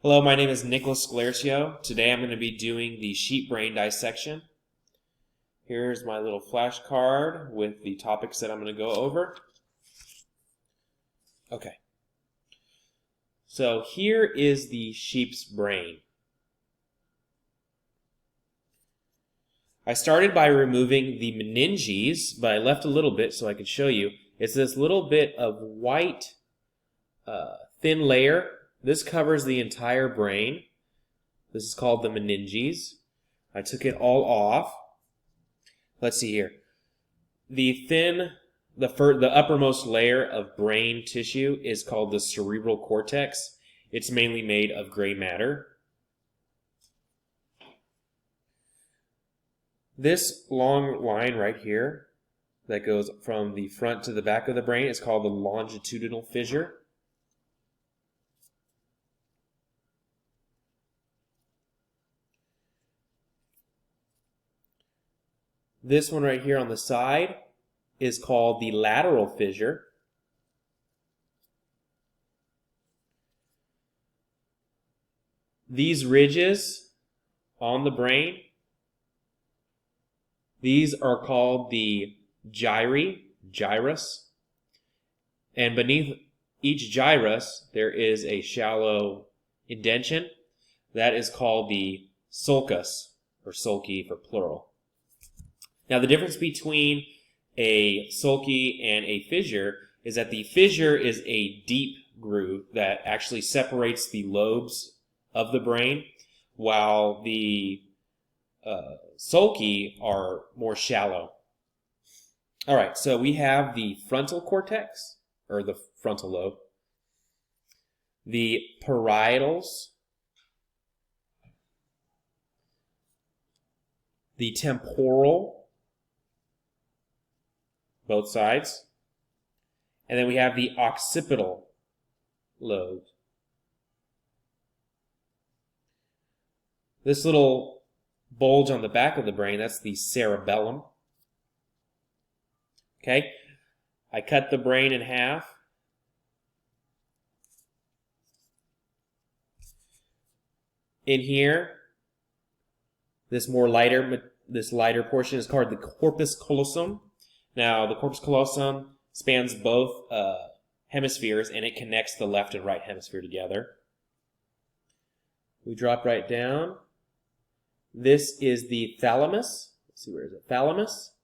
Hello, my name is Nicholas Scalercio. Today I'm going to be doing the sheep brain dissection. Here's my little flashcard with the topics that I'm going to go over. Okay. So here is the sheep's brain. I started by removing the meninges, but I left a little bit so I could show you. It's this little bit of white thin layer. This covers the entire brain. This is called the meninges. I took it all off. Let's see here. The uppermost layer of brain tissue is called the cerebral cortex. It's mainly made of gray matter. This long line right here that goes from the front to the back of the brain is called the longitudinal fissure. This one right here on the side is called the lateral fissure. These ridges on the brain, these are called the gyrus. And beneath each gyrus, there is a shallow indentation. That is called the sulcus, or sulci for plural. Now, the difference between a sulci and a fissure is that the fissure is a deep groove that actually separates the lobes of the brain, while the sulci are more shallow. All right, so we have the frontal cortex, or the frontal lobe, the parietals, the temporal, both sides, and then we have the occipital lobe. This little bulge on the back of the brain, that's the cerebellum. Okay, I cut the brain in half. In here, this lighter portion is called the corpus callosum. Now, the corpus callosum spans both hemispheres, and it connects the left and right hemisphere together. We drop right down. This is the thalamus. Let's see, where is it? Thalamus.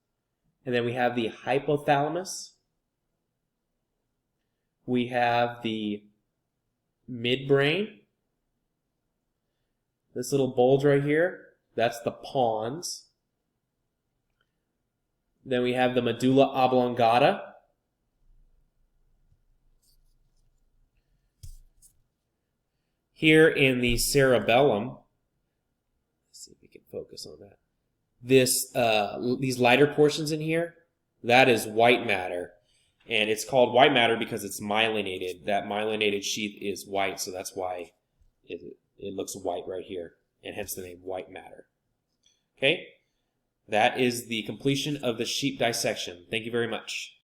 And then we have the hypothalamus. We have the midbrain. This little bulge right here, that's the pons. Then we have the medulla oblongata. Here in the cerebellum, let's see if we can focus on that. These lighter portions in here, that is white matter. And it's called white matter because it's myelinated. That myelinated sheath is white, so that's why it looks white right here, and hence the name white matter. Okay? That is the completion of the sheep dissection. Thank you very much.